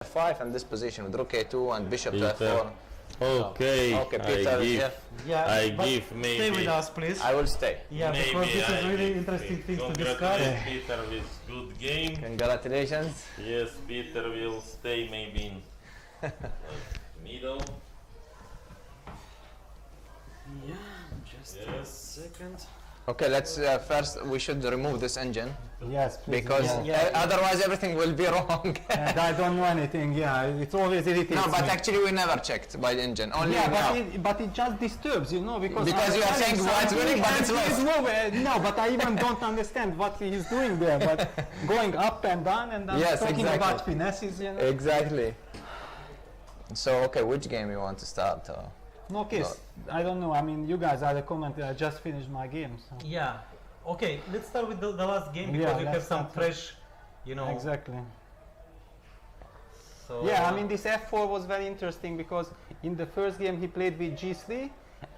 f5 and this position with rook a2 and bishop to f4. Okay, Okay, Peter, I give maybe. Stay with us, please. I will stay. Yeah, maybe because this is really give interesting me. things to discuss. Congratulate Peter with good game. Congratulations. Yes, Peter will stay maybe in middle. Yeah, just a second. Okay, let's first we should remove this engine Yes, please. because otherwise everything will be wrong. And I don't know anything. Yeah, it's always irritating. No, but actually we never checked by the engine. Only now. but it just disturbs, you know, because You are saying white's winning, but it's lost. No, but I even don't understand what he's doing there. But going up and down, and I'm talking about finesses, you know. Exactly. So okay, which game you want to start? No case. I don't know. I mean, you guys are the commentator. I just finished my game. So. Yeah. Okay, let's start with the last game because you have some fresh, you know. Exactly. So Yeah, I mean, this f4 was very interesting because in the first game he played with g3,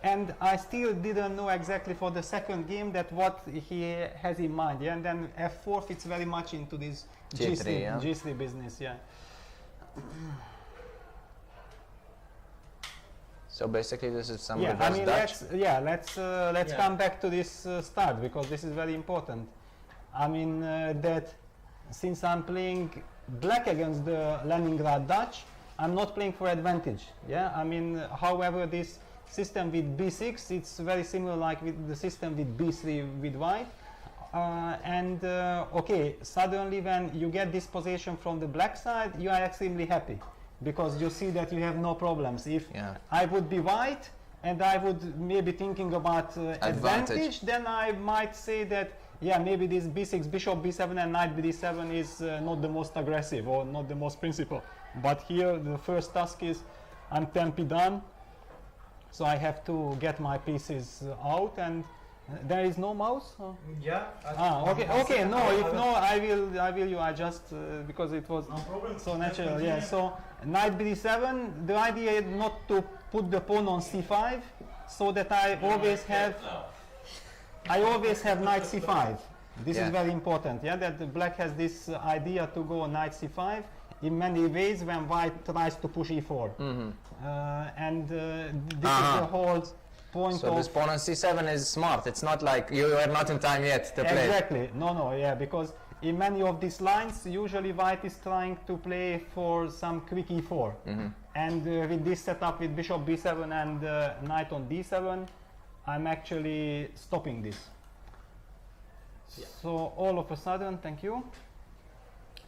and I still didn't know exactly for the second game that what he has in mind. Yeah, and then f4 fits very much into this G3 business. Yeah. So basically, this is some Yeah, I reverse mean, Dutch. let's come back to this start because this is very important. I mean that since I'm playing black against the Leningrad Dutch, I'm not playing for advantage. Yeah, I mean, however, this system with b6, it's very similar like with the system with b3 with white. Okay, suddenly when you get this position from the black side, you are extremely happy, because you see that you have no problems. If I would be white and I would maybe thinking about advantage, then I might say that, yeah, maybe this b6, bishop b7 and knight bd7 is not the most aggressive or not the most principled. But here the first task is I'm 10p done, so I have to get my pieces out, and there is no mouse? yeah. Okay. No, if no, I will. You are just because it was so natural. Yeah. So knight bd7. The idea is not to put the pawn on c5, so that I always have knight c5. This is very important. Yeah, that the black has this idea to go knight c5 in many ways when white tries to push e4. This is the whole point. So this pawn on c7 is smart. It's not like you are not in time yet to play. Exactly. No. Yeah, because in many of these lines, usually white is trying to play for some quick e4. And with this setup with bishop b7 and knight on d7, I'm actually stopping this. So all of a sudden, thank you.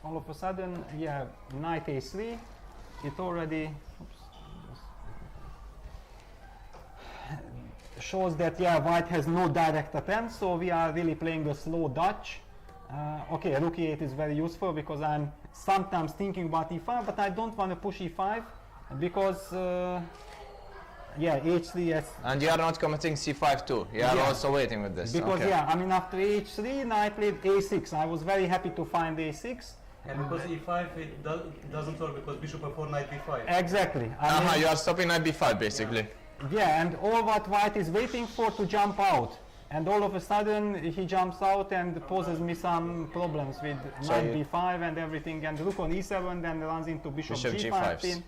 All of a sudden, yeah, knight a3. It already shows that, yeah, white has no direct attempt, so we are really playing a slow Dutch. Okay, rook e8 is very useful because I'm sometimes thinking about e5, but I don't want to push e5 because, yeah, h3 yes. And you are not committing c5 too. You are also waiting with this. Because, yeah, I mean, after h3, I played a6. I was very happy to find a6. And because e5 it doesn't work because bishop f4, knight b5. Exactly. You are stopping knight b5 basically. Yeah, and all what white is waiting for to jump out, and all of a sudden he jumps out and poses me some problems with knight b5 and everything, and rook on e7 then runs into bishop g5 pin.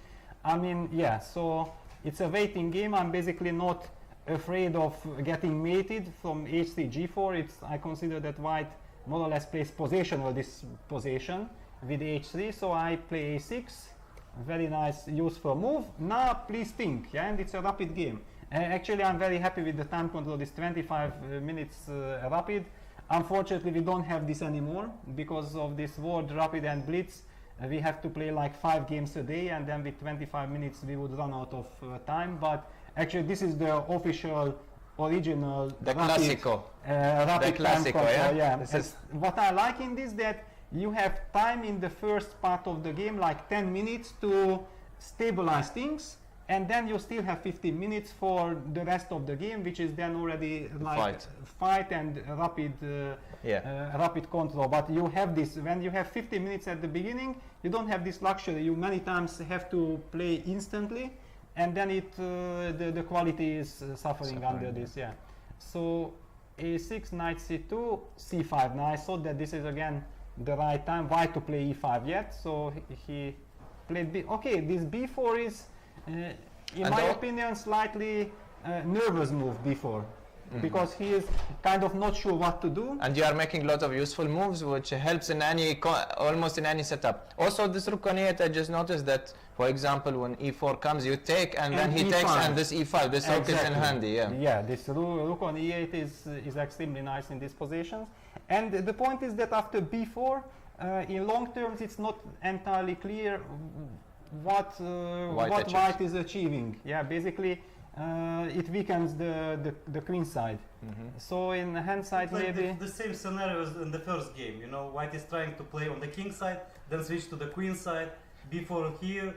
I mean, yeah, so it's a waiting game. I'm basically not afraid of getting mated from h3 g4. I consider that white more or less plays positional disposition with h3, so I play a6. Very nice, useful move. Now please think, yeah, and it's a rapid game. Actually, I'm very happy with the time control. This 25 minutes rapid. Unfortunately, we don't have this anymore because of this World Rapid and Blitz. We have to play like 5 games a day, and then with 25 minutes we would run out of time. But actually, this is the official, original, rapid time control. Yeah. What I like in this that you have time in the first part of the game, like 10 minutes to stabilize things, and then you still have 15 minutes for the rest of the game, which is then already like fight and rapid rapid control. But you have this, when you have 15 minutes at the beginning, you don't have this luxury. You many times have to play instantly, and then the quality is suffering under this. Yeah. So a6, knight c2, c5. Now I thought that this is again the right time. Why to play e5 yet? So he played b. Okay, this b4 is, in And my al- opinion, slightly nervous move b4, because he is kind of not sure what to do. And you are making a lot of useful moves, which helps in almost in any setup. Also, this rook on e8, I just noticed that, for example, when e4 comes, you take, and then And he takes, e5. and this e5, this rook is in handy, yeah. Yeah, this rook on e8 is extremely nice in these positions. And the point is that after b4, in long terms, it's not entirely clear what white is achieving. Yeah, basically, it weakens the queen side. So in hand side, It's like maybe. the same scenario as in the first game. You know, white is trying to play on the king side, then switch to the queen side, b4 here,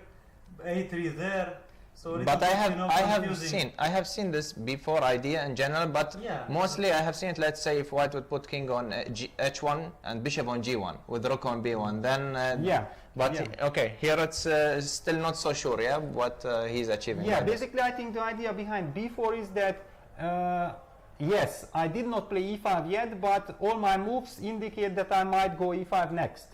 a3 there. So a But little I bit, you know, have confusing. seen this before idea in general, but Yeah. mostly I have seen it. Let's say if white would put king on h1 and bishop on g1 with rook on b1, then Yeah. But Yeah. okay, here it's still not so sure, yeah, what he's achieving. Yeah, by this. basically, I think the idea behind b4 is that, yes, I did not play e5 yet, but all my moves indicate that I might go e5 next.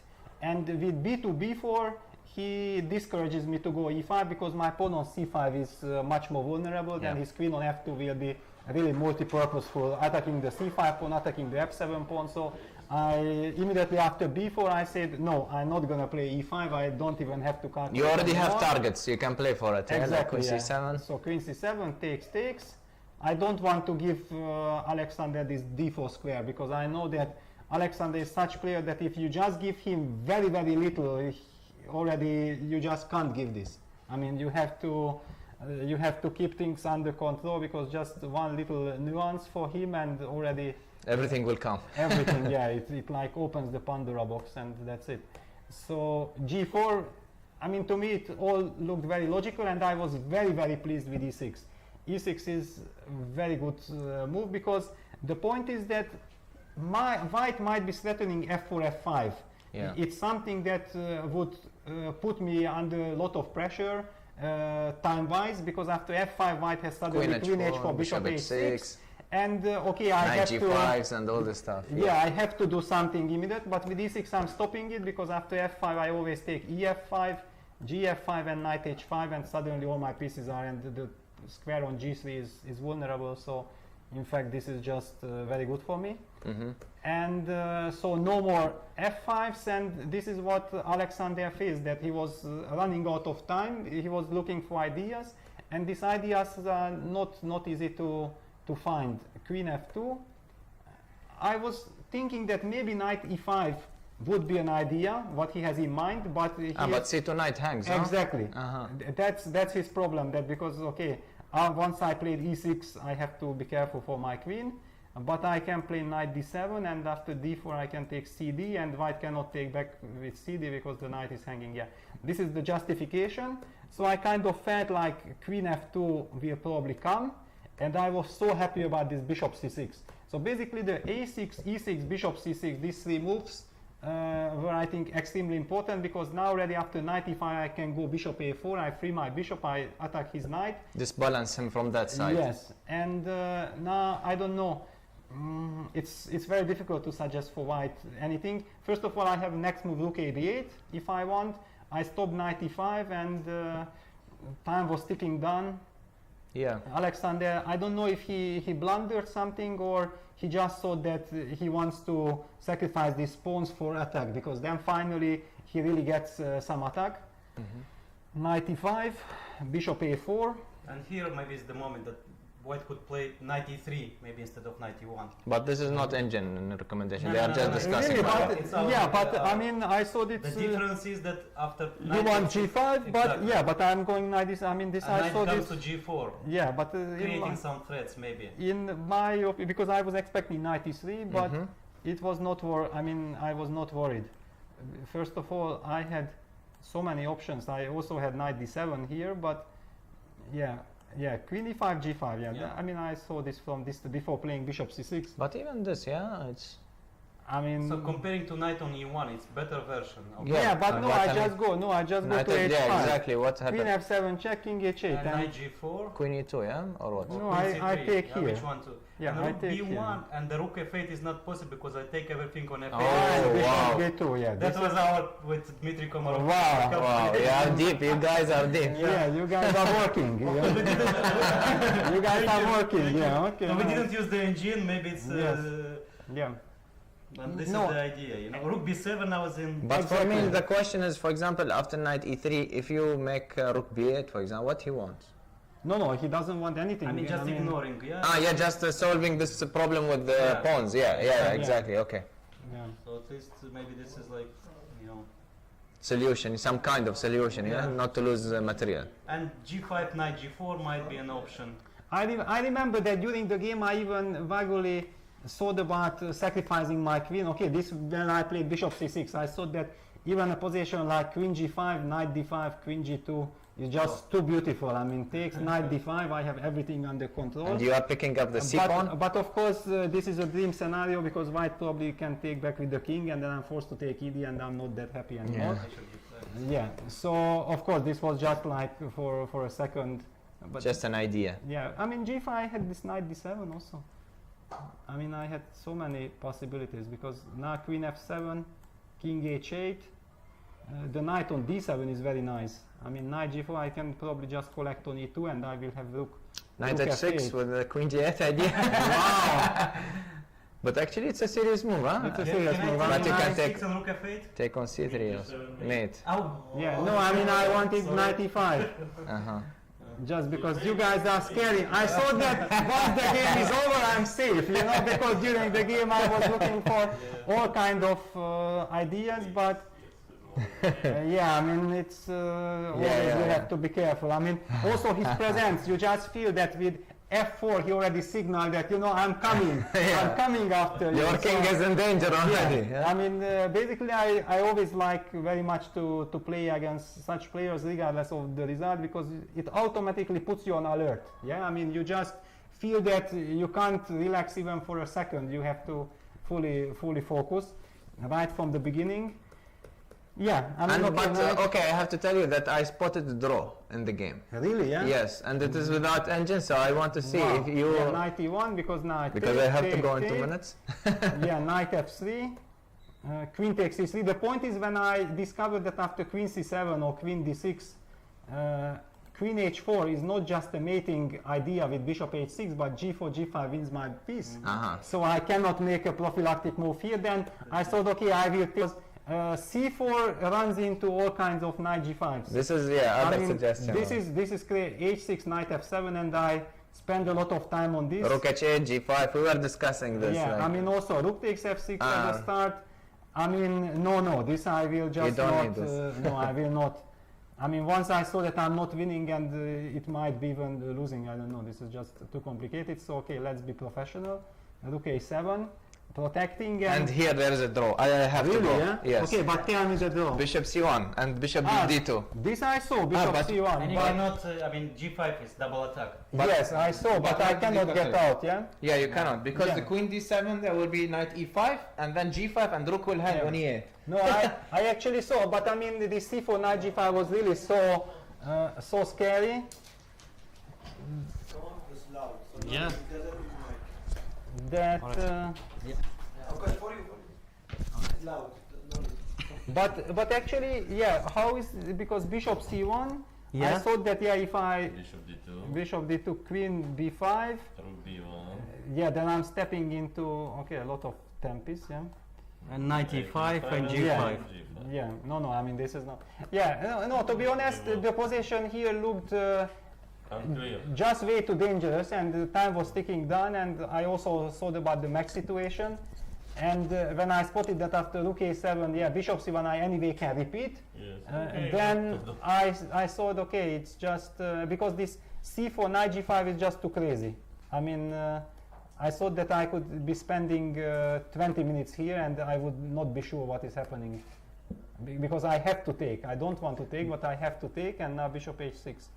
And with b2, b4, he discourages me to go e5 because my pawn on c5 is much more vulnerable than Yeah. his queen on f2 will be really multi-purposeful, attacking the c5 pawn, attacking the f7 pawn. So I immediately after b4 I said, no, I'm not going to play e5. I don't even have to calculate. You already have anymore. targets, you can play for it. Yeah, like Exactly. queen Yeah. c7. So queen c7 takes. I don't want to give Alexander this d4 square because I know that Alexander is such player that if you just give him very little, already you just can't give this. I mean, you have to keep things under control because just one little nuance for him and already Everything will come. everything. Yeah, it like opens the Pandora box and that's it. So g4, I mean, to me it all looked very logical and I was very pleased with e6. e6 is a very good move because the point is that white might be threatening f4, f5. Yeah. It's something that would put me under a lot of pressure time-wise because after f5 white has suddenly queen h4, bishop h6. And okay, I Knight have to. g5s and all this stuff. Yeah, I have to do something immediate, but with e6 I'm stopping it because after f5 I always take ef5, gf5 and knight h5 and suddenly all my pieces are and the square on g3 is vulnerable. So in fact this is just very good for me. And so no more f5s, and this is what Alexander faced, that he was running out of time. He was looking for ideas, and these ideas are not easy to find. Queen f2. I was thinking that maybe knight e5 would be an idea, what he has in mind, but but c2 knight hangs, no? exactly. Uh-huh. That's his problem. That because okay, once I played e6, I have to be careful for my queen. But I can play knight d7, and after d4 I can take cd, and white cannot take back with cd because the knight is hanging. Yeah, this is the justification. So I kind of felt like queen f2 will probably come, and I was so happy about this bishop c6. So basically the a6, e6, bishop c6, these three moves were I think extremely important because now already after knight e5 I can go bishop a4, I free my bishop, I attack his knight. Disbalance him from that side. Yes, and now I don't know. It's very difficult to suggest for white anything. First of all, I have next move rook a d8 if I want. I stop knight e5 and time was ticking down. Yeah. Alexander, I don't know if he blundered something or he just thought that he wants to sacrifice these pawns for attack because then finally he really gets some attack. Knight e5, bishop a4. And here maybe is the moment that white could play knight e3 maybe instead of knight e1. But this is not engine recommendation. No, They are no, just no, discussing. Really, about but, it. It's our- yeah, but I mean, I saw The this. difference is that after You knight want h6 g5, but exactly. yeah, but I'm going knight this. I mean, this And I knight saw comes this. to g4, Yeah, but creating some threats maybe. in my opinion, because I was expecting knight e3, but it was not I mean, I was not worried. First of all, I had so many options. I also had knight d7 here, but yeah, queen e5, g5. Yeah, Yeah. I mean, I saw this from this before playing bishop c6. But even this, yeah, it's. I mean, So comparing to knight on e1, it's better version. Of Yeah, yeah, but and no, what I I just go. No, I just go Knight to F- h5. yeah, exactly. What Queen happened? f7, check, king h8. And And knight g4. Queen e2, yeah, or what? No, Queen I c3. take here. Which one to? Yeah, and I rook take b1 here. and the rook f8 is not possible because I take everything on f8. Oh, Bishop wow. b2, yeah. That this was is- our with Dmitry Komarov. Wow. Wow, you are deep. You guys are deep. yeah, you guys are working. Yeah. You guys are working. Yeah, okay. No, we nice. didn't use the engine. Maybe it's. Yes. Yeah. But this No. is the idea, you know. Rook b7 I was in. But for me, Exactly. the question is, for example, after knight e3, if you make rook b8, for example, what he wants? No, he doesn't want anything. I mean, just ignoring. Yeah. Ah, yeah, just solving this problem with the Yeah. pawns. Yeah, yeah, Yeah. exactly. Okay. Yeah. So at least maybe this is like, you know. Solution, some kind of solution, yeah, Yeah. not to lose material. And g5, knight g4 might be an option. I remember that during the game I even vaguely thought about sacrificing my queen. Okay, this when I played bishop c6, I thought that even a position like queen g5, knight d5, queen g2 is just too beautiful. I mean, takes knight d5, I have everything under control. And you are picking up the c pawn. But of course, this is a dream scenario because white probably can take back with the king, and then I'm forced to take ed, and I'm not that happy anymore. I should get that. Yeah. So of course, this was just like for a second. But Just an idea. yeah, I mean g5 I had this knight d7 also. I mean I had so many possibilities because now queen f7, king h8, the knight on d7 is very nice. I mean knight g4 I can probably just collect on e2 and I will have rook. Knight Rook h6 f8. with the queen g8 idea. Wow! But actually, it's a serious move, huh? It's a Yeah, serious can I move. take But you can knight take- c6 and rook f8? Take on c3 also. Mate. Oh. Yeah, no, I mean I wanted Sorry. knight e5 Uh-huh. just because you guys are scary. I thought that once the game is over I'm safe, you know, because during the game I was looking for all kind of ideas, but yeah, I mean it's always yeah, you yeah. have to be careful. I mean also his presence, you just feel that with f4 he already signaled that, you know, I'm coming, Yeah. I'm coming after you. Your king So- is in danger already. yeah. I mean, basically, I always like very much to play against such players regardless of the result because it automatically puts you on alert. Yeah, I mean, you just feel that you can't relax even for a second. You have to fully focus right from the beginning. Yeah, I mean, And, but right. okay, I have to tell you that I spotted the draw in the game. Really, yeah. Yes, and it is without engine, so I want to see Wow. if you. Yeah, knight e1 because knight. Because take, I have to take, go in take. 2 minutes. Yeah, knight f3, queen takes c3. The point is when I discovered that after queen c7 or queen d6, queen h4 is not just a mating idea with bishop h6, but g4, g5 wins my piece. Uh-huh. So I cannot make a prophylactic move here. Then I thought, okay, I will take. C4 runs into all kinds of knight g5s. This is, yeah, I other mean, suggestion. this is great. H6, knight f7, and I spend a lot of time on this. Rook h8, g5, we were discussing this. Yeah, like, I mean also rook takes f6 at Ah. the start. I mean, no, this I will just don't not. need this. No, I will not. I mean, once I saw that I'm not winning and it might be even losing, I don't know. This is just too complicated. So okay, let's be professional. Rook a7, protecting and here there is a draw. I have really, to go. yeah. Yes. Okay, but tell me the draw. Bishop c1 and bishop d2. This I saw bishop but- c1. And you but cannot, I mean, g5 is double attack. But- yes, I saw, but I what cannot did get you out. Yeah. Yeah, you cannot because Yeah. the queen d7 there will be knight e5 and then g5 and rook will hang Yeah. on e8. No, I actually saw, but I mean the c4 knight g5 was really so scary Yeah. that. But actually, yeah, how is because bishop c1? I Yeah. thought that yeah, if I Bishop d2, bishop d2, queen b5, rook b1, yeah, then I'm stepping into okay a lot of tempis, yeah. And knight e5 and g5. g5. Yeah, no, I mean this is not. Yeah, no. To be honest, the position here looked Unclear. just way too dangerous, and the time was ticking down. And I also thought about the max situation. And when I spotted that after rook a7, yeah, bishop c1, I anyway can repeat. Yes. Okay, Then but- I thought, okay, it's just because this c4 knight g5 is just too crazy. I mean, I thought that I could be spending 20 minutes here and I would not be sure what is happening. Because I have to take. I don't want to take, but I have to take, and now bishop h6.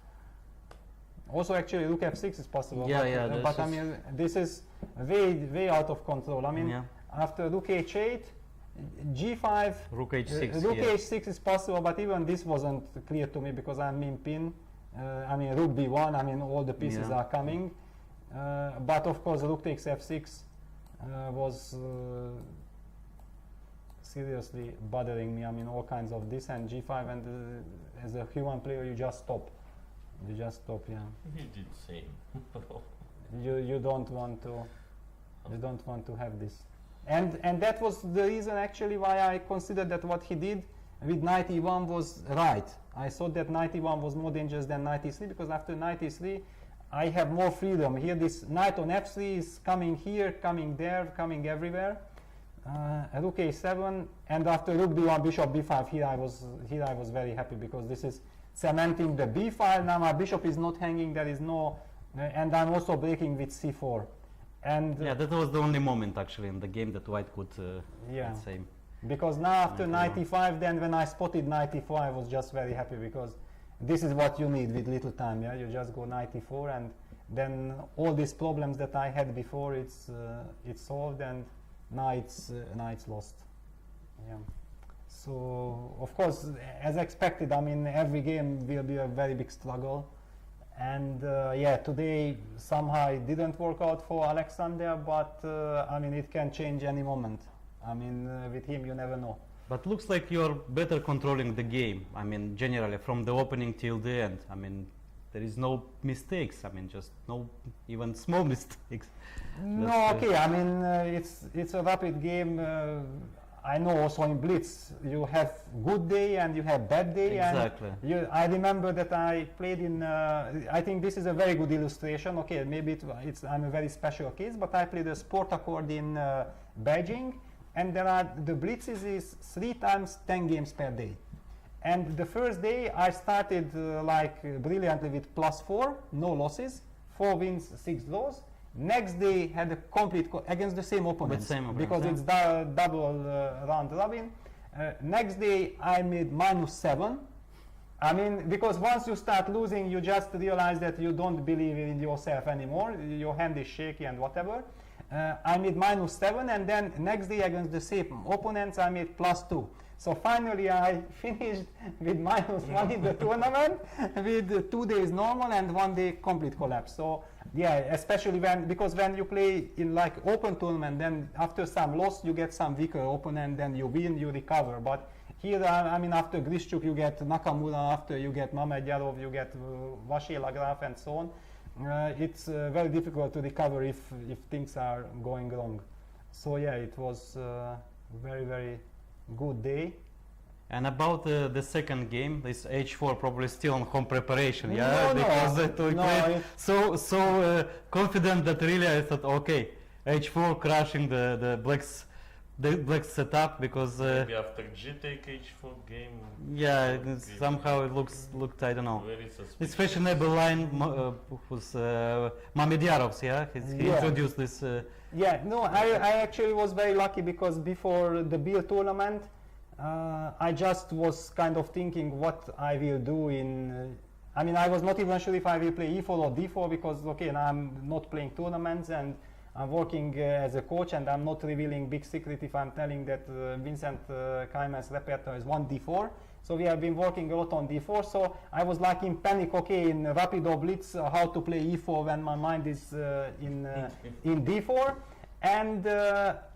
Also, actually, rook f6 is possible. Yeah, but, yeah, but this I is- mean, this is way out of control. I mean, Yeah. After rook h8, g5, Rook h6. rook yeah. h6 is possible, but even this wasn't clear to me because I'm in pin. I mean, rook b1, I mean, all the pieces Yeah. are coming. But of course, rook takes f6 was seriously bothering me. I mean, all kinds of this and g5, and as a human player, you just stop. You just stop, yeah. He did same. You don't want to have this. And that was the reason actually why I considered that what he did with knight e1 was right. I thought that knight e1 was more dangerous than knight e3 because after knight e3 I have more freedom. Here this knight on f3 is coming here, coming there, coming everywhere. Rook a7, and after rook b1, bishop b5, here I was very happy because this is cementing the b file. Now my bishop is not hanging, there is no, and I'm also breaking with c4. And Yeah, that was the only moment actually in the game that white could yeah. say. Because now after Knight knight e5, then when I spotted knight e4, I was just very happy because this is what you need with little time. Yeah, you just go knight e4, and then all these problems that I had before, it's solved, and now it's lost. Yeah. So of course, as expected, I mean, every game will be a very big struggle. And yeah, today somehow it didn't work out for Alexander, but I mean, it can change any moment. I mean, with him, you never know. But looks like you're better controlling the game. I mean, generally from the opening till the end. I mean, there is no mistakes. I mean, just no even small mistakes. No, That's, okay. I mean, it's a rapid game. I know also in Blitz you have good day and you have bad day. Exactly. And I remember that I played in. I think this is a very good illustration. Okay, maybe I'm a very special case, but I played a sport accord in Beijing, and there are the Blitzes is 3 times 10 games per day. And the first day I started like brilliantly with +4, no losses, 4 wins, 6 draws. Next day had a complete against the same opponents, because it's double round robin. Next day I made -7. I mean, because once you start losing, you just realize that you don't believe in yourself anymore. Your hand is shaky and whatever. I made -7, and then next day against the same opponents I made +2. So finally I finished with -1 in the tournament with 2 days normal and 1 day complete collapse. So yeah, especially because when you play in like open tournament, then after some loss you get some weaker opponent, then you win, you recover. But here, I mean, after Grishchuk you get Nakamura, after you get Mamedyarov, you get Vasily Graf and so on. It's very difficult to recover if things are going wrong. So yeah, it was very, very good day. And about the second game, this h4 probably still on home preparation, yeah? No, because no, we no, played so confident that really I thought, okay, h4 crushing the black setup because Maybe after G take H4 game. yeah, it's somehow it looked I don't know. very suspicious. This fashionable line was Mamedyarov's, yeah? He Yeah. introduced this. Yeah, no, I actually was very lucky because before the beer tournament, I just was kind of thinking what I will do in. I mean, I was not even sure if I will play e4 or d4 because, okay, now I'm not playing tournaments and I'm working as a coach, and I'm not revealing big secret if I'm telling that Vincent Kaiman's repertoire is 1 d4. So we have been working a lot on d4. So I was like in panic, okay, in Rapido Blitz, how to play e4 when my mind is in d4. And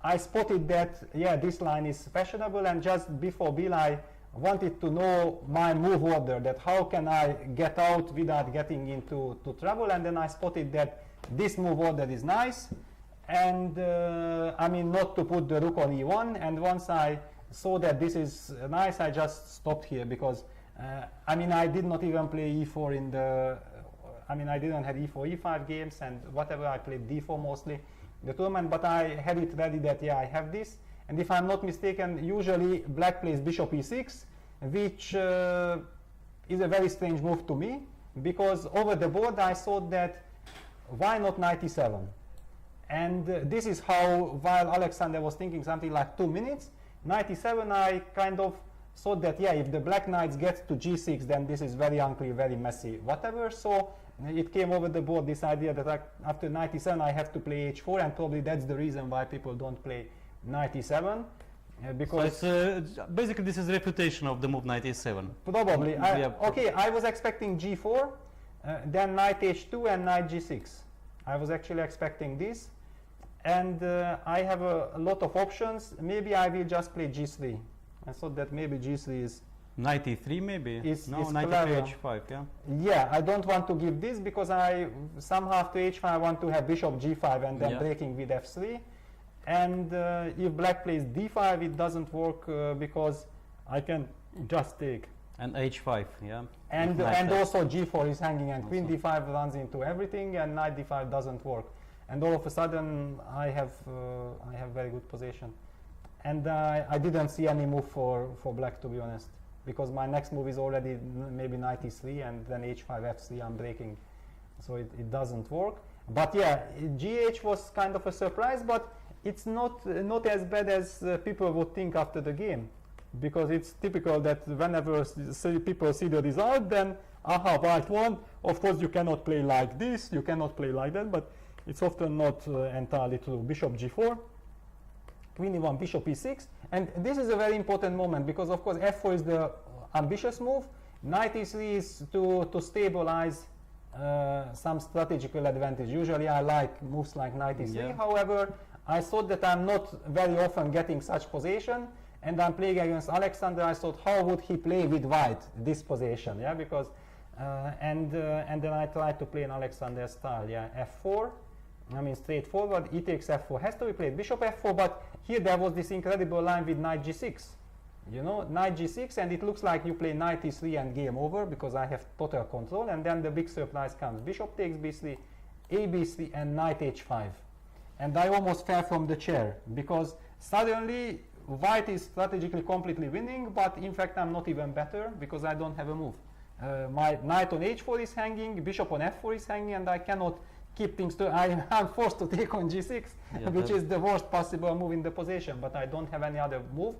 I spotted that, yeah, this line is fashionable, and just before Bill I wanted to know my move order, that how can I get out without getting into trouble, and then I spotted that this move order is nice, and I mean, not to put the rook on e1, and once I saw that this is nice, I just stopped here because I mean, I did not even play e4 in the, I mean, I didn't have e4, e5 games, and whatever, I played d4 mostly the tournament, but I had it ready that, yeah, I have this. And if I'm not mistaken, usually black plays bishop e6, which is a very strange move to me, because over the board I thought that why not knight e7? And this is how, while Alexander was thinking something like 2 minutes, knight e7, I kind of thought that, yeah, if the black knights get to g6, then this is very unclear, very messy, whatever. So it came over the board, this idea that after knight e7 I have to play h4, and probably that's the reason why people don't play knight e7, So because it's basically this is refutation of the move knight e7. probably, Yeah. okay, I was expecting g4, then knight h2 and knight g6. I was actually expecting this, and I have a lot of options. Maybe I will just play g3. I thought that maybe g3 is, Knight e3 maybe? Is knight clever. h5, yeah? yeah, I don't want to give this because I somehow after h5 I want to have bishop g5 and then Yeah. breaking with f3. And if black plays d5, it doesn't work because I can just take. And h5, yeah? And With knight and f- also g4 is hanging, and queen Also. d5 runs into everything, and knight d5 doesn't work. And all of a sudden, I have very good position. And I didn't see any move for black, to be honest, because my next move is already maybe knight e3, and then h5 f3 I'm breaking, so it doesn't work. But yeah, gh was kind of a surprise, but it's not as bad as people would think after the game, because it's typical that whenever people see the result, then aha, white won. Of course, you cannot play like this, you cannot play like that, but it's often not entirely true. Bishop g4, queen e1, bishop e6, and this is a very important moment because, of course, f4 is the ambitious move. Knight e3 is to stabilize some strategical advantage. Usually, I like moves like knight e3. Yeah. However, I thought that I'm not very often getting such position, and I'm playing against Alexander. I thought, how would he play with white this position? Yeah, because and then I tried to play in Alexander's style. Yeah, f4. I mean, straightforward. E takes f4 has to be played. Bishop f4, but here there was this incredible line with knight g6. You know, knight g6, and it looks like you play knight e3 and game over because I have total control. And then the big surprise comes: bishop takes b3, a b3, and knight h5. And I almost fell from the chair because suddenly white is strategically completely winning, but in fact I'm not even better because I don't have a move. My knight on h4 is hanging, bishop on f4 is hanging, and I cannot keep things to. I'm forced to take on g6, Yeah, which that- is the worst possible move in the position, but I don't have any other move.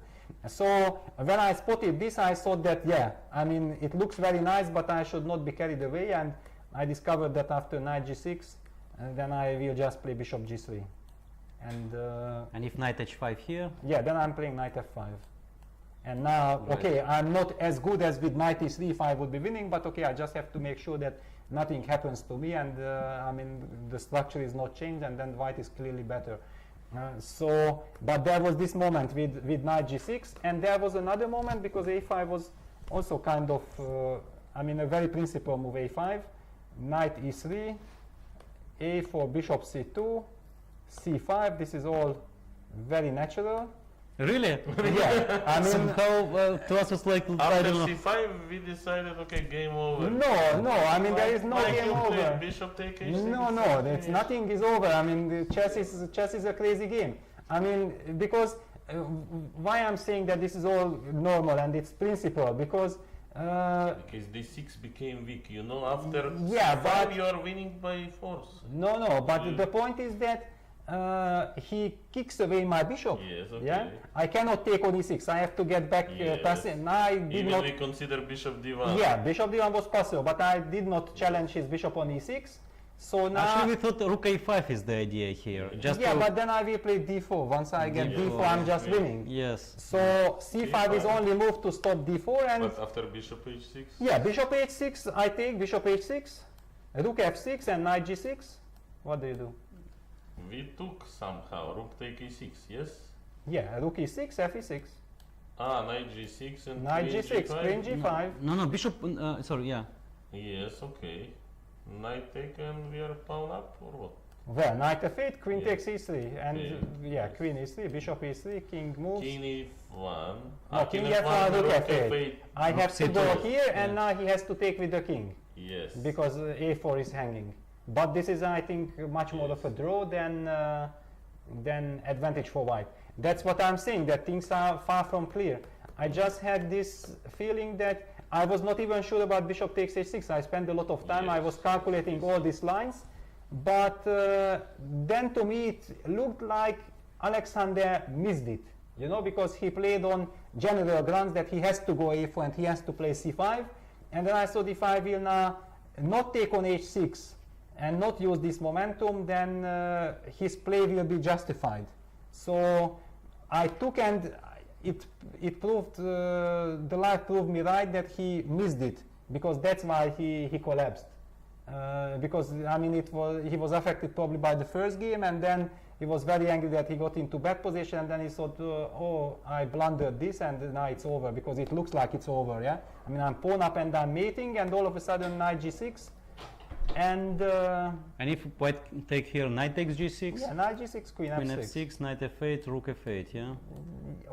So when I spotted this, I thought that, yeah, I mean, it looks very nice, but I should not be carried away, and I discovered that after knight g6, then I will just play bishop g3. And And if knight h5 here, yeah, then I'm playing knight f5. And now, Right. okay, I'm not as good as with knight e3 if I would be winning, but okay, I just have to make sure that nothing happens to me, and I mean, the structure is not changed, and then white is clearly better. But there was this moment with knight g6, and there was another moment because a5 was also kind of, I mean, a very principal move. A5, knight e3, a4, bishop c2, c5. This is all very natural. really? Yeah, I mean, Somehow to us it's like, I After don't know. c5, we decided, okay, game over. no, I mean, there is no Why game you play over. bishop take h6? No, it's nothing is over. I mean, the chess is a crazy game. I mean, because why I'm saying that this is all normal and it's principle, because Because d6 became weak, you know, after Yeah, c5 but- you are winning by force. no, but Mm. the point is that he kicks away my bishop. Yes, Yeah, okay. I cannot take on e6. I have to get back Yes. passive. I did Even not. we consider bishop d1. Yeah, bishop d1 was possible, but I did not challenge his bishop on e6. So now, Actually, we thought rook a5 is the idea here. Just yeah, to- but then I will play d4. Once I get D4, d4, I'm just yeah. winning. yes. So c5 is D5. only move to stop d4, and But after bishop h6? yeah, bishop h6. I take bishop h6, rook f6, and knight g6. What do you do? We took somehow rook take e6, yes? Yeah, rook e6, f e6, Ah, knight g6 and knight queen g6, g5? queen g5. No, bishop, sorry, yeah. Yes, okay. Knight take and we are pawn up or what? Well, knight f8, queen Yeah. takes e3, and Yeah. yeah, queen e3, bishop e3, king moves. King e1. No, king f1, rook f8. I Rook have to go c2. here, and Yeah. now he has to take with the king Yes. because a4 is hanging. But this is, I think, much more of a draw than advantage for white. That's what I'm saying, that things are far from clear. I just had this feeling that I was not even sure about bishop takes h6. I spent a lot of time, I was Yes. calculating all these lines, but then to me it looked like Alexander missed it, you know, because he played on general grounds that he has to go a4 and he has to play c5, and then I thought if I will now not take on h6 and not use this momentum, then his play will be justified. So I took, and it proved, the live proved me right that he missed it, because that's why he collapsed. Because I mean he was affected probably by the first game, and then he was very angry that he got into bad position, and then he thought, oh, I blundered this, and now it's over, because it looks like it's over, yeah? I mean, I'm pawn up and I'm mating, and all of a sudden knight g6, and if white take here, knight takes g6, yeah, knight g6, queen f6. f6, knight f8, rook f8, yeah?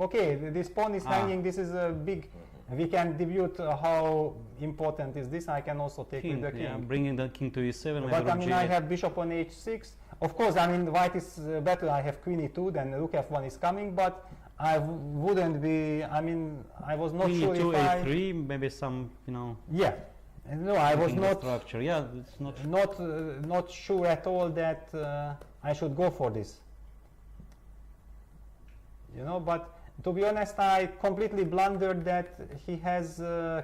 Okay, this pawn is hanging, this is a big, we can debut how important is this. I can also take with the king. Yeah, bringing the king to e7. But I mean, I have bishop on h6. Of course, I mean, white is better. I have queen e2, then rook f1 is coming, but I wouldn't be, I mean, I was not queen sure e2, if a3, maybe some, you know. Yeah. No, I was not structure. Yeah, it's not sure at all that I should go for this. You know, but to be honest, I completely blundered that he has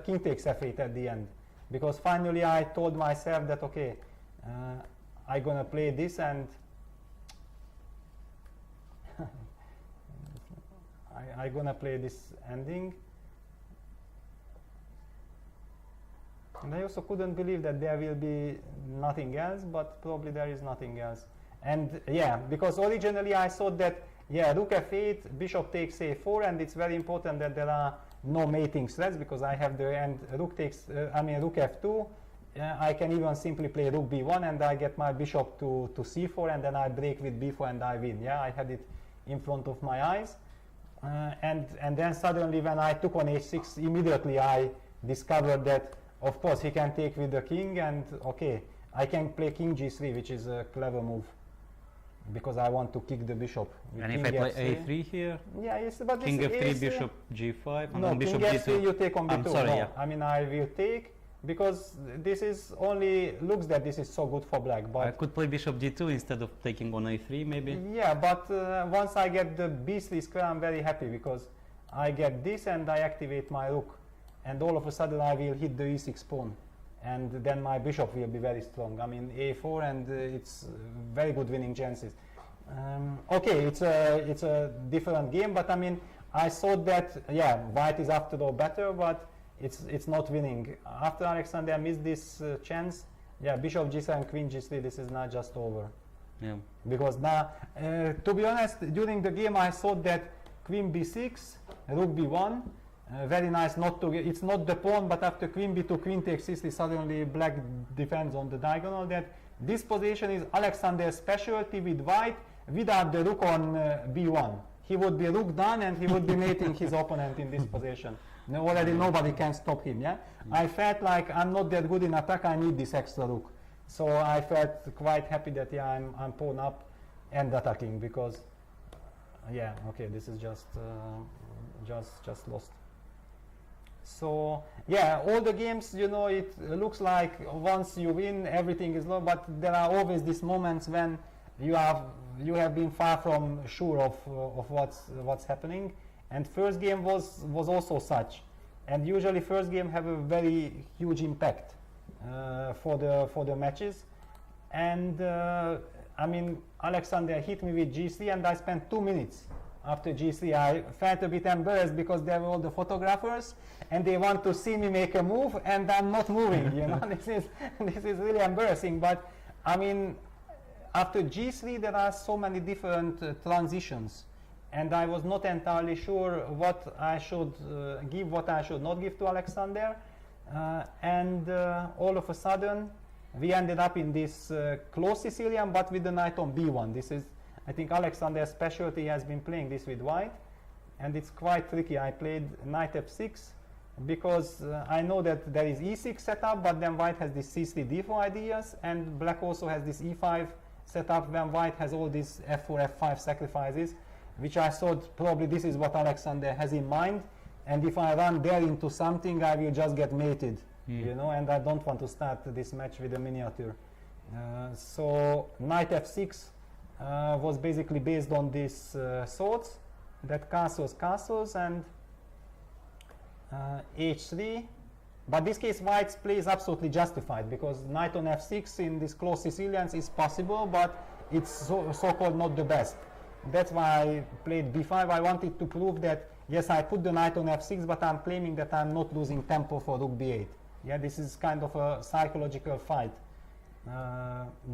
king takes f8 at the end, because finally I told myself that okay, I'm gonna play this, and I'm gonna play this ending. And I also couldn't believe that there will be nothing else, but probably there is nothing else. And yeah, because originally I thought that, yeah, rook f8, bishop takes a4, and it's very important that there are no mating threats, because I have the end rook takes, rook f2. I can even simply play rook b1, and I get my bishop to c4, and then I break with b4 and I win. Yeah, I had it in front of my eyes. And then suddenly when I took on h6, immediately I discovered that, of course, he can take with the king, and okay, I can play king g3, which is a clever move, because I want to kick the bishop. And if I play a3 here, yeah, yes, but king this f3, is, bishop g5, and no, then bishop king g2. f3 you take on b2. I'm sorry, no, yeah. I mean, I will take, because this is only looks that this is so good for black. But I could play bishop d2 instead of taking on a3, maybe. yeah, but once I get the b3 square, I'm very happy, because I get this and I activate my rook, and all of a sudden I will hit the e6 pawn, and then my bishop will be very strong. I mean, a4, and it's very good winning chances. Okay, it's a different game, but I mean, I thought that, yeah, white is after all better, but it's not winning. After Alexander missed this chance, yeah, bishop g7, queen g3, this is not just over. Yeah. Because now, to be honest, during the game I thought that queen b6, rook b1, very nice not to get, it's not the pawn, but after queen b2, queen takes c3, suddenly black defends on the diagonal. That this position is Alexander's specialty with white, without the rook on b1. He would be rook done, and he would be mating his opponent in this position. No, already nobody can stop him, yeah? I felt like I'm not that good in attack, I need this extra rook. So I felt quite happy that, yeah, I'm pawn up and attacking, because, yeah, okay, this is just lost. So, yeah, all the games, you know, it looks like once you win, everything is lost, but there are always these moments when you have been far from sure of what's happening. And first game was also such, and usually first game have a very huge impact for the matches. And I mean, Alexander hit me with g3, and I spent 2 minutes after g3. I felt a bit embarrassed, because there were all the photographers, and they want to see me make a move, and I'm not moving. You know, this is really embarrassing. But I mean, after g3 there are so many different transitions, and I was not entirely sure what I should give, what I should not give to Alexander. And all of a sudden, we ended up in this close Sicilian, but with the knight on b1. This is, I think, Alexander's specialty. Has been playing this with white, and it's quite tricky. I played knight f6, because I know that there is e6 setup, but then white has this c3 d4 ideas, and black also has this e5 setup when white has all these f4 f5 sacrifices, which I thought probably this is what Alexander has in mind, and if I run there into something, I will just get mated, you know, and I don't want to start this match with a miniature. So knight f6 was basically based on these thoughts, that castles, and h3. But this case, white's play is absolutely justified, because knight on f6 in this close Sicilians is possible, but it's so-called not the best. That's why I played b5. I wanted to prove that yes, I put the knight on f6, but I'm claiming that I'm not losing tempo for rook b8. Yeah, this is kind of a psychological fight.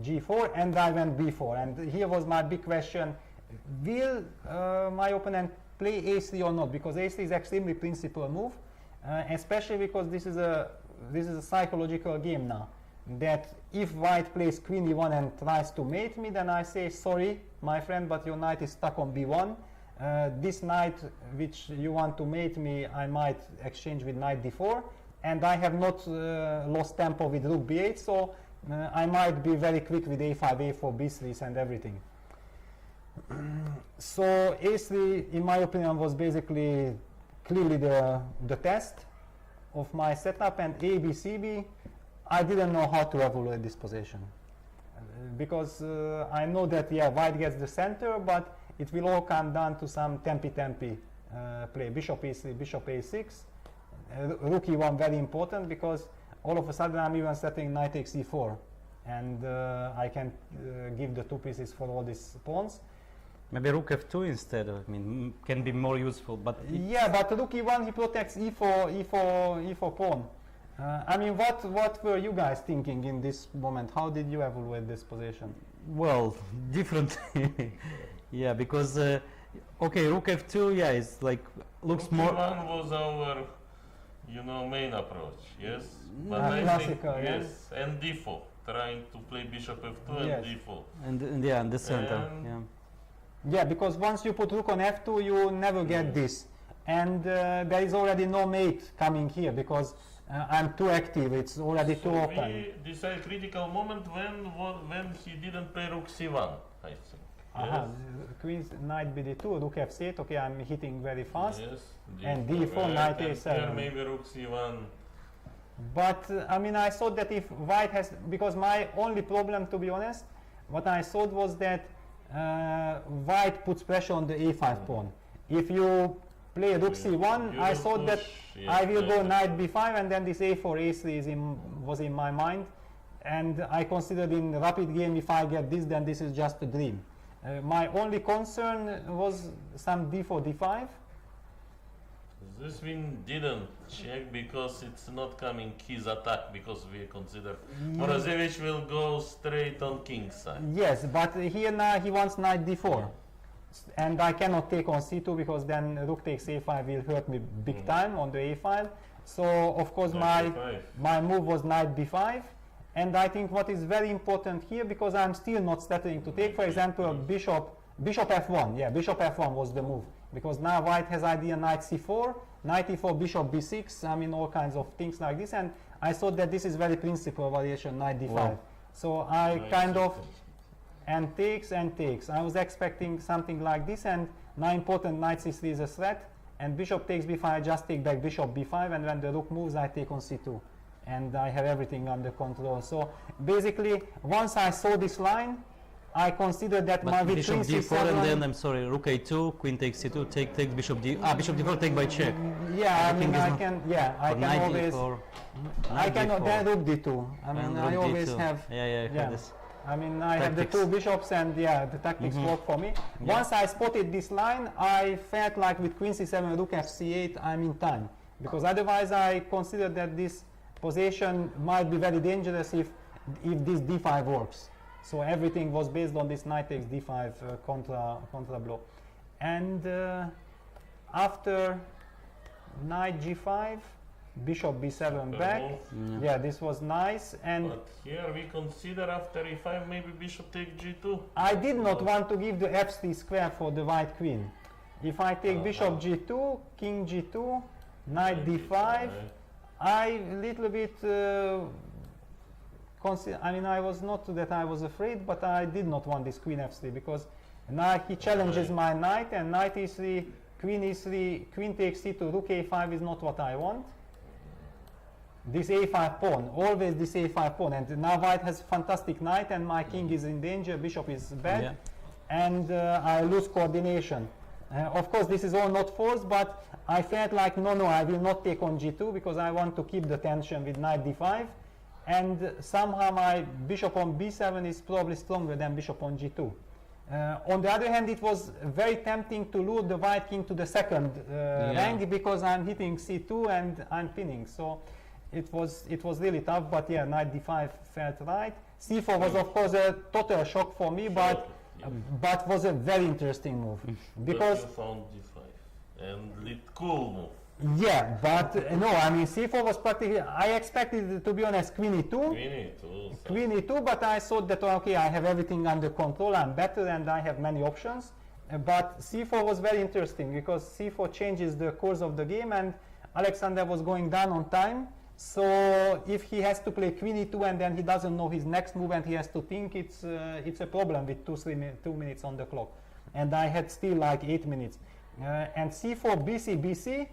G4, and I went b4, and here was my big question: will my opponent play a3 or not? Because a3 is extremely principal move, especially because this is a psychological game now. That if white plays queen e1 and tries to mate me, then I say, sorry, my friend, but your knight is stuck on b1. This knight which you want to mate me, I might exchange with knight d4, and I have not lost tempo with rook b8, so I might be very quick with a5, a4, b3s and everything. So a3, in my opinion, was basically clearly the test of my setup, and a, b, c, b, I didn't know how to evaluate this position. Because I know that, yeah, white gets the center, but it will all come down to some tempi-tempi play. Bishop e3, bishop a6, rook e1 very important, because all of a sudden I'm even setting knight takes e4, and I can give the two pieces for all these pawns. Maybe rook f2 instead. I mean, can be more useful, but yeah, but rook e1 he protects e4 pawn. I mean, what were you guys thinking in this moment? How did you evaluate this position? well, differently. Yeah, because okay, rook f2, yeah, it's like looks Rook more. E1 was our, main approach, yes? But I think, classical, yeah? yes, and d4, trying to play bishop f2 Yes. and d4. And yeah, and the center. And- Yeah. Yeah, because once you put rook on f2, you never get this. And there is already no mate coming here, because I'm too active, it's already too So open. we decide critical moment when he didn't play rook c1, I think. Aha, queen, knight bd2, rook f8, okay, I'm hitting very fast. Yes, And d4, d4, right, knight and a7. here maybe rook c1. But I mean, I thought that if white has, because my only problem, to be honest, what I thought was that white puts pressure on the a5 pawn. If you play rook c1, You I will thought that push, I yes, will go right. knight b5, and then this a4, a3 was in my mind. And I considered in rapid game, if I get this, then this is just a dream. My only concern was some d4, d5. This we didn't check because it's not coming his attack, because we consider Morozevich will go straight on king side. Yes, but here now he wants knight d4. And I cannot take on c2, because then rook takes a5 will hurt me big time on the a file. So of course Knight my move was knight b5. And I think what is very important here, because I'm still not stuttering to take, for example, bishop f1. Yeah, bishop f1 was the move, because now white has idea knight c4, knight e4, bishop b6. I mean, all kinds of things like this. And I thought that this is very principal variation, knight d5. Wow. So I kind of and takes. I was expecting something like this, and now important knight c3 is a threat, and bishop takes b5, I just take back bishop b5, and when the rook moves, I take on c2. And I have everything under control. So basically, once I saw this line, I considered that my But with bishop queen d4, and c7 then I'm sorry, rook a2, queen takes c2, take bishop d. Bishop d4, take by check. yeah, I Everything mean, is I not- can, yeah, I Or can knight always, d4. I knight cannot, d4, then rook d2. I mean, and I rook always d2. have, Yeah, I yeah. heard this. I mean, I have the Tactics. two bishops, and yeah, the tactics work for me. Yeah. Once I spotted this line, I felt like with queen c7, rook fc8, I'm in time. Because otherwise, I considered that this position might be very dangerous if this d5 works. So everything was based on this knight takes d5 contra blow. And after knight g5, bishop b7 back. Move. Yeah, this was nice. And But here we consider after e5 maybe bishop take g2. I did not want to give the f3 square for the white queen. If I take bishop g2, king g2, knight d5, I little bit I mean, I was not that I was afraid, but I did not want this queen f3, because now he challenges my knight, and knight e3, queen e3, queen takes c2, rook a5 is not what I want. This a5 pawn, always this a5 pawn, and now white has fantastic knight, and my king is in danger, bishop is bad, Yeah. and I lose coordination. Of course, this is all not forced, but I felt like, no, I will not take on g2, because I want to keep the tension with knight d5, and somehow my bishop on b7 is probably stronger than bishop on g2. On the other hand, it was very tempting to lure the white king to the second rank because I'm hitting c2 and I'm pinning. So it was really tough, but yeah, knight d5 felt right. c4 was of course a total shock for me, but was a very interesting move because but you found d5 and lit cool move. yeah, but no, I mean c4 was practically, I expected it, to be honest, queen e2. Queen e2, but I thought that okay, I have everything under control, I'm better and I have many options. But c4 was very interesting because c4 changes the course of the game and Alexander was going down on time. So if he has to play queen e2 and then he doesn't know his next move and he has to think, it's a problem with 2 minutes on the clock. And I had still like 8 minutes. And c4, bc, bc.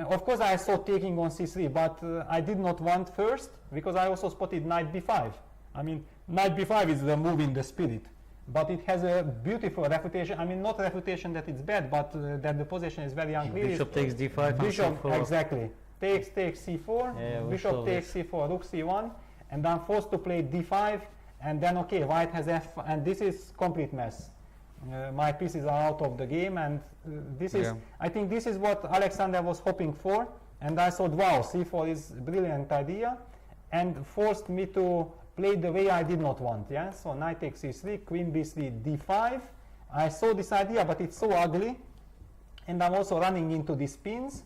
Of course I saw taking on c3, but I did not want first because I also spotted knight b5. I mean, knight b5 is the move in the spirit, but it has a beautiful refutation. I mean, not refutation that it's bad, but that the position is very unclear. Bishop takes d5. Bishop, and c4. exactly. Takes c4, Yeah, bishop takes c4, rook c1, and I'm forced to play d5, and then okay, white has f, and this is complete mess. My pieces are out of the game, and this is, I think this is what Alexander was hoping for, and I thought, wow, c4 is a brilliant idea, and forced me to play the way I did not want. Yeah, so knight takes c3, queen b3, d5. I saw this idea, but it's so ugly, and I'm also running into these pins.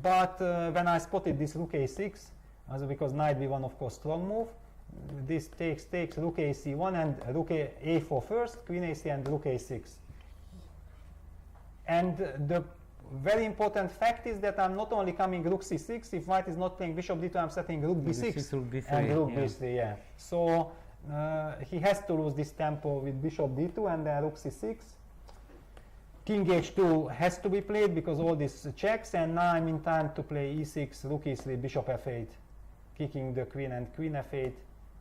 But when I spotted this rook a6, because knight b1 of course strong move, this takes rook a c1 and rook a4 first, queen a3 and rook a6. And the very important fact is that I'm not only coming rook c6, if white is not playing bishop d2, I'm setting rook b6 rook b3, and rook b3, yeah. So he has to lose this tempo with bishop d2 and then rook c6. King h2 has to be played because all these checks, and now I'm in time to play e6, rook e3, bishop f8, kicking the queen and queen f8.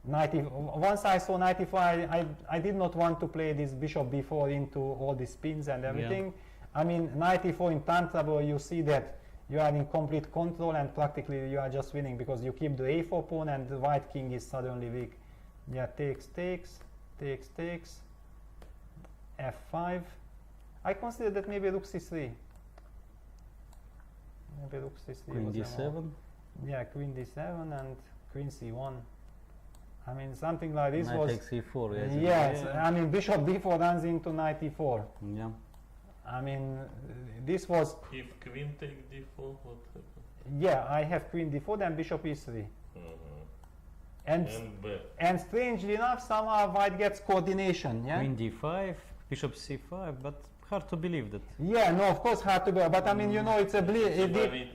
Once I saw knight e4, I did not want to play this bishop b4 into all these pins and everything. Yeah. I mean, knight e4 in time trouble, you see that you are in complete control and practically you are just winning because you keep the a4 pawn and the white king is suddenly weak. Yeah, takes, f5. I consider that maybe rook c3. Maybe rook c3. Queen d7. Yeah, queen d7 and queen c1. I mean, something like this knight was. takes e4. Yes. Yes, Yeah. I mean, bishop d4 runs into knight e4. Yeah. I mean, this was. If queen take d4, what happens? Yeah, I have queen d4, then bishop e3. And strangely enough, somehow white gets coordination. Yeah. Queen d5, bishop c5, but hard to believe that. Yeah, no, of course hard to believe, but I mean, you know, it's a blitz.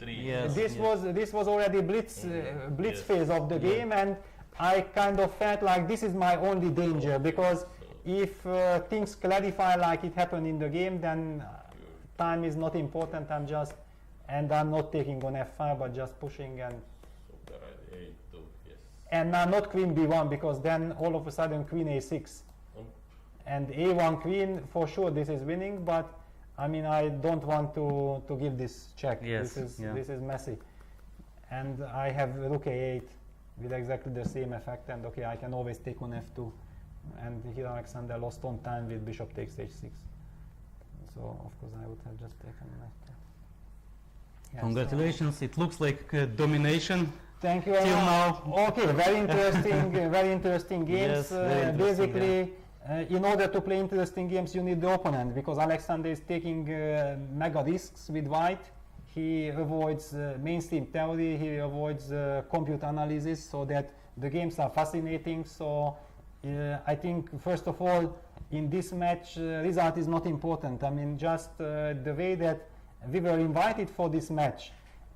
Yes, This was already blitz phase of the game, and I kind of felt like this is my only danger because if things clarify like it happened in the game, then time is not important. I'm not taking on f5, but just pushing and now not queen b1 because then all of a sudden queen a6. And a1 queen, for sure this is winning, but I mean I don't want to give this check. Yes, this is messy. And I have rook a8 with exactly the same effect, and okay, I can always take on f2. And here Alexander lost on time with bishop takes h6. So of course I would have just taken f2. Yeah, congratulations, so it looks like domination. Thank you very Till much. now. Okay, very interesting, very interesting games. Yes, very interesting, basically, in order to play interesting games, you need the opponent because Alexander is taking mega risks with white. He avoids mainstream theory, he avoids computer analysis, so that the games are fascinating. So I think, first of all, in this match, result is not important. I mean, just the way that we were invited for this match.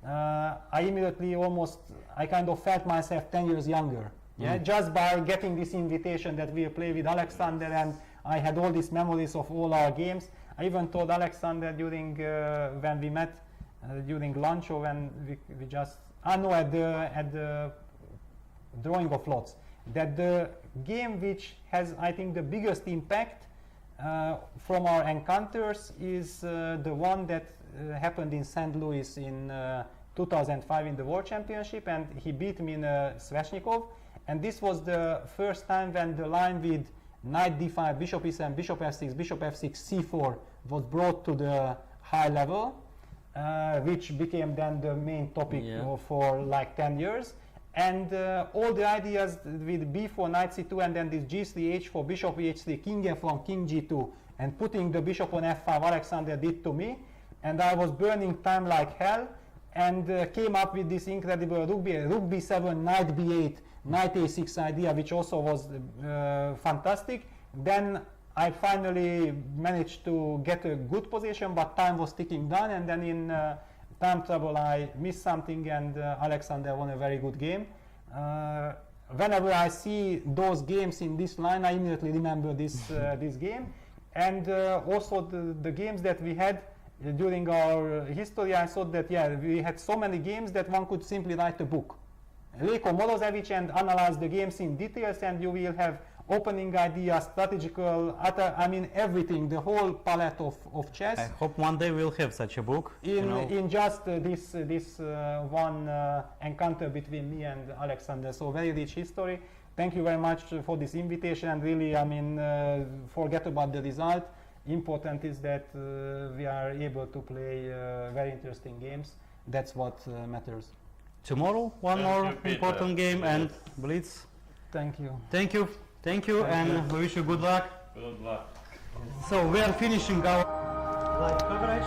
I immediately I kind of felt myself 10 years younger. Yeah, just by getting this invitation that we play with Alexander, and I had all these memories of all our games. I even told Alexander during when we met during lunch, or when we just at the drawing of lots, that the game which has, I think, the biggest impact from our encounters is the one that happened in St. Louis in 2005 in the World Championship, and he beat me in Sveshnikov. And this was the first time when the line with knight d5, bishop e7, bishop f6, bishop f6, c4 was brought to the high level, which became then the main topic for like 10 years. And all the ideas with b4, knight c2, and then this g3, h4, bishop e3, king f1, king g2, and putting the bishop on f5, Alexander did to me. And I was burning time like hell, and came up with this incredible rook b7, knight b8, knight a6 idea, which also was fantastic. Then I finally managed to get a good position, but time was ticking down, and then in time trouble I missed something, and Alexander won a very good game. Whenever I see those games in this line, I immediately remember this, this game. And also the games that we had during our history, I thought that, yeah, we had so many games that one could simply write a book. Leko Morozevich and analyze the games in details, and you will have opening ideas, strategical, I mean everything, the whole palette of chess. I hope one day we'll have such a book. In just this one encounter between me and Alexander. So very rich history. Thank you very much for this invitation, and really, I mean, forget about the result. Important is that we are able to play very interesting games. That's what matters. Tomorrow, one more important game, and Blitz. Thank you. Thank you. Thank you, and we wish you good luck. Good luck. So we are finishing our Live coverage.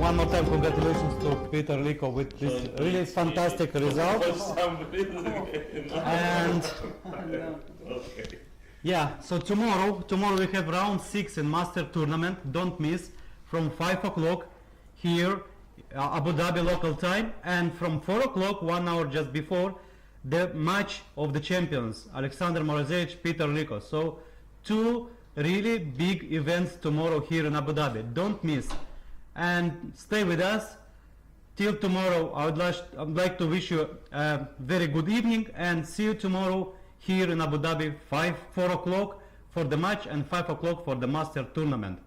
one more time. Congratulations to Peter Liko with this really fantastic result. And Okay. yeah, so tomorrow we have round 6 in Master Tournament. Don't miss, from 5 o'clock here, Abu Dhabi local time, and from 4 o'clock, 1 hour just before, the match of the champions, Alexander Morozevich, Peter Liko. So 2 really big events tomorrow here in Abu Dhabi. Don't miss, and stay with us till tomorrow. I would like to wish you a very good evening, and see you tomorrow here in Abu Dhabi, 4 o'clock for the match and 5 o'clock for the Master Tournament.